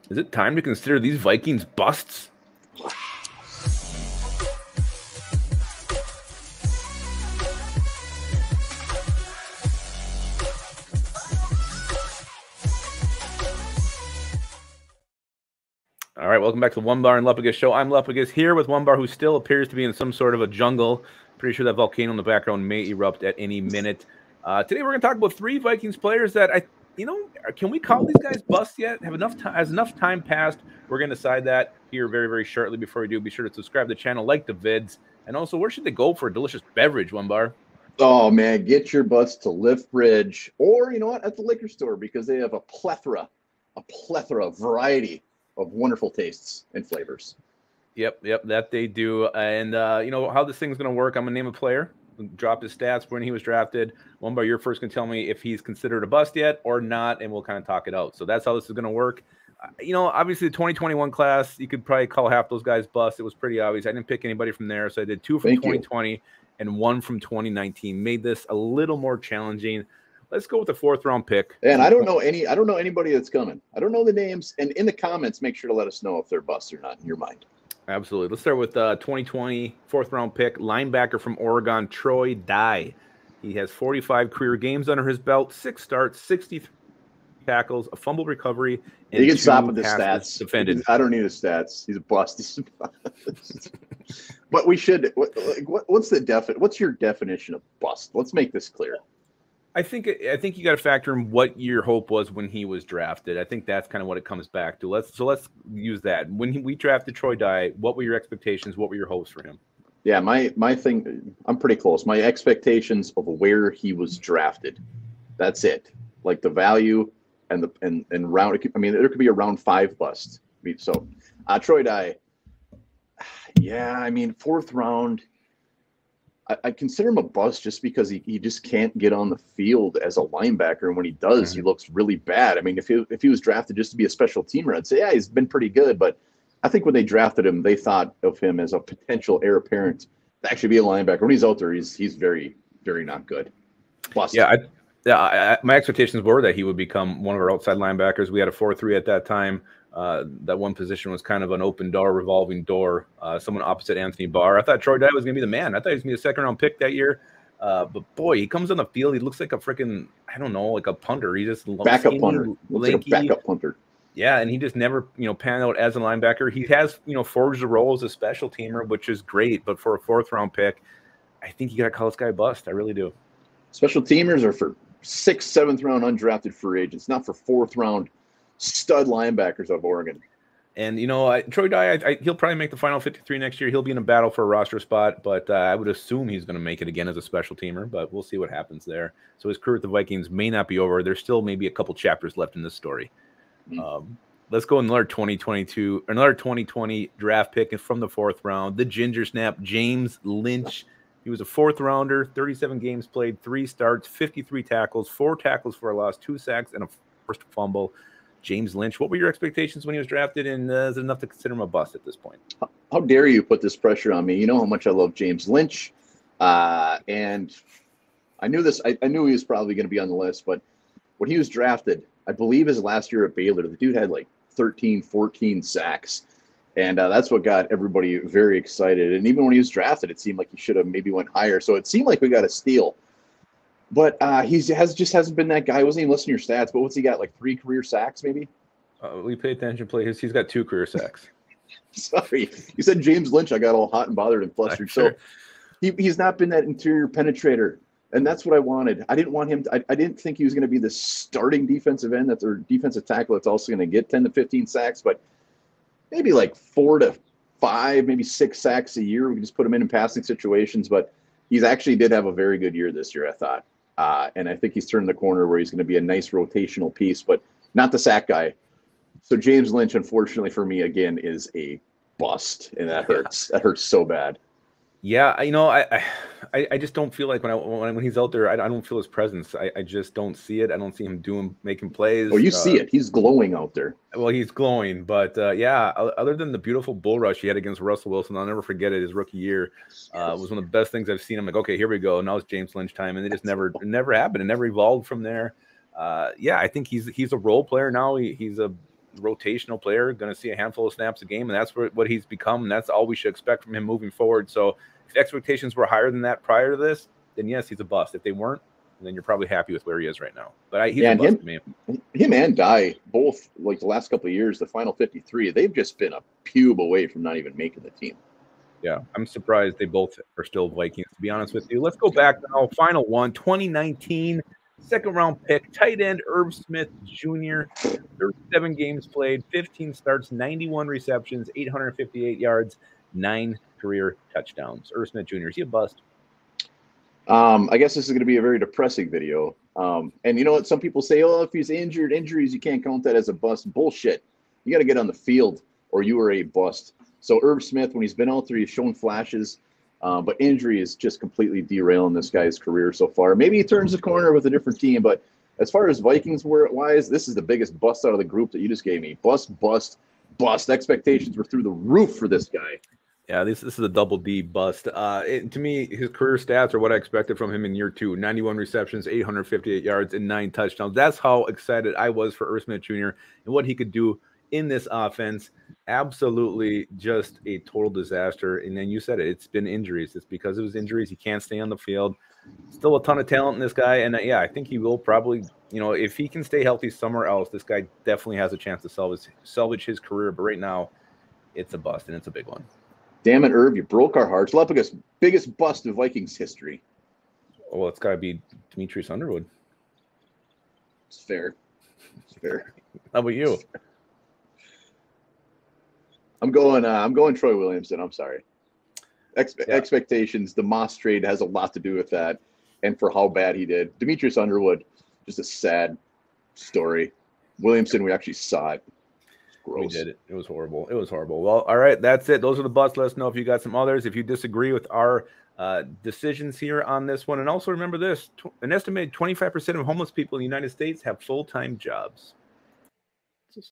Is it time to consider these Vikings busts? All right, welcome back to the Onebar and Lupagus show. I'm Lupagus here with Onebar, who still appears to be in some sort of a jungle. Pretty sure that volcano in the background may erupt at any minute. Today we're going to talk about 3 Vikings players that can we call these guys busts yet? Has enough time passed? We're going to decide that here very, very shortly. Before we do, be sure to subscribe to the channel, like the vids, and also where should they go for a delicious beverage, Onebar? Oh man, get your butts to Lift Bridge, or you know what, at the liquor store, because they have a plethora, variety of wonderful tastes and flavors. Yep, that they do. And you know how this thing's going to work. I'm going to name a player, drop his stats when he was drafted. Onebar, you're first going to tell me if he's considered a bust yet or not, and we'll kind of talk it out. So that's how this is going to work. Obviously the 2021 class, you could probably call half those guys bust. It was pretty obvious. I didn't pick anybody from there, so I did 2 from 2020 and 1 from 2019. Made this a little more challenging. Let's go with the 4th round pick. And I don't know anybody that's coming. I don't know the names. And in the comments, make sure to let us know if they're busts or not in your mind. Absolutely. Let's start with 2020 4th round pick, linebacker from Oregon, Troy Dye. He has 45 career games under his belt, 6 starts, 63 tackles, a fumble recovery, and you can stop with the stats. Defended. I don't need his stats. He's a bust. But we should. What's your definition of bust? Let's make this clear. I think you got to factor in what your hope was when he was drafted. I think that's kind of what it comes back to. Let's use that. When we drafted Troy Dye, what were your expectations? What were your hopes for him? Yeah, my thing, I'm pretty close. My expectations of where he was drafted. That's it. Like the value and round. I mean, there could be a round 5 bust. So, Troy Dye. Yeah, I mean, 4th round. I consider him a bust just because he just can't get on the field as a linebacker, and when he does, he looks really bad. I mean, if he was drafted just to be a special teamer, I'd say, yeah, he's been pretty good. But I think when they drafted him, they thought of him as a potential heir apparent to actually be a linebacker. When he's out there, he's very, very not good. Bust. Yeah, my expectations were that he would become one of our outside linebackers. We had a 4-3 at that time. That one position was kind of an open door, revolving door. Someone opposite Anthony Barr. I thought Troy Dye was going to be the man. I thought he was going to be a 2nd round pick that year. But boy, he comes on the field. He looks like a freaking, I don't know, like a punter. He just backup punter. Looks like a backup punter. Yeah, and he just never, panned out as a linebacker. He has, forged the role as a special teamer, which is great. But for a 4th round pick, I think you got to call this guy a bust. I really do. Special teamers are for 6th, 7th round undrafted free agents, not for 4th round stud linebackers of Oregon. And, Troy Dye, he'll probably make the final 53 next year. He'll be in a battle for a roster spot, but I would assume he's going to make it again as a special teamer, but we'll see what happens there. So his career with the Vikings may not be over. There's still maybe a couple chapters left in this story. Let's go another 2020 draft pick from the 4th round, the Ginger Snap, James Lynch. He was a 4th rounder, 37 games played, 3 starts, 53 tackles, 4 tackles for a loss, 2 sacks, and a forced fumble. James Lynch, what were your expectations when he was drafted, and is it enough to consider him a bust at this point? How dare you put this pressure on me? You know how much I love James Lynch, and I knew this. I knew he was probably going to be on the list, but when he was drafted, I believe his last year at Baylor, the dude had like 13, 14 sacks, and that's what got everybody very excited. And even when he was drafted, it seemed like he should have maybe went higher. So it seemed like we got a steal. But he hasn't been that guy. I wasn't even listening to your stats, but what's he got, like 3 career sacks maybe? We pay attention, please. He's got 2 career sacks. Sorry. You said James Lynch. I got all hot and bothered and flustered. Sure. So he's not been that interior penetrator, and that's what I wanted. I didn't want him to, I didn't think he was going to be the starting defensive end or defensive tackle that's also going to get 10 to 15 sacks, but maybe like 4 to 5, maybe 6 sacks a year. We can just put him in passing situations, but he's actually did have a very good year this year, I thought. And I think he's turned the corner where he's going to be a nice rotational piece, but not the sack guy. So James Lynch, unfortunately for me, again, is a bust, and that hurts. That hurts so bad. Yeah, I just don't feel like when he's out there, I don't feel his presence. I just don't see it. I don't see him making plays. Oh, you see it. He's glowing out there. Well, he's glowing, but yeah, other than the beautiful bull rush he had against Russell Wilson, I'll never forget it. His rookie year was one of the best things I've seen. I'm like, okay, here we go. Now it's James Lynch time, and it just never happened. It never evolved from there. Yeah, I think he's a role player now. He's a rotational player, going to see a handful of snaps a game, and that's what he's become. And that's all we should expect from him moving forward. So if expectations were higher than that prior to this, then yes, he's a bust. If they weren't, then you're probably happy with where he is right now. But he's a bust to me. Him and Dye, both like the last couple of years, the final 53, they've just been a pube away from not even making the team. Yeah, I'm surprised they both are still Vikings, to be honest with you. Let's go back now. Final one, 2019, second-round pick, tight end Irv Smith Jr., 37 games played, 15 starts, 91 receptions, 858 yards, 9 career touchdowns. Irv Smith Jr., is he a bust? I guess this is going to be a very depressing video. And you know what? Some people say, oh, if he's injured, injuries, you can't count that as a bust. Bullshit. You got to get on the field or you are a bust. So Irv Smith, when he's been out there, he's shown flashes, but injury is just completely derailing this guy's career so far. Maybe he turns the corner with a different team, but as far as Vikings-wise, this is the biggest bust out of the group that you just gave me. Bust, bust, bust. Expectations were through the roof for this guy. Yeah, this is a double D bust. To me, his career stats are what I expected from him in year 2. 91 receptions, 858 yards, and 9 touchdowns. That's how excited I was for Irv Smith Jr. and what he could do in this offense. Absolutely just a total disaster. And then you said it, it's been injuries. It's because of his injuries. He can't stay on the field. Still a ton of talent in this guy. And yeah, I think he will probably, if he can stay healthy somewhere else, this guy definitely has a chance to salvage his career. But right now, it's a bust, and it's a big one. Damn it, Irv, you broke our hearts. Lupagus, biggest bust in Vikings history. Well, it's got to be Demetrius Underwood. It's fair. It's fair. How about you? I'm going Troy Williamson. I'm sorry. Expectations, the Moss trade has a lot to do with that, and for how bad he did. Demetrius Underwood, just a sad story. Williamson, we actually saw it. Gross. We did it. It was horrible. It was horrible. Well, all right, that's it. Those are the busts. Let us know if you got some others. If you disagree with our decisions here on this one. And also remember this, an estimated 25% of homeless people in the United States have full-time jobs.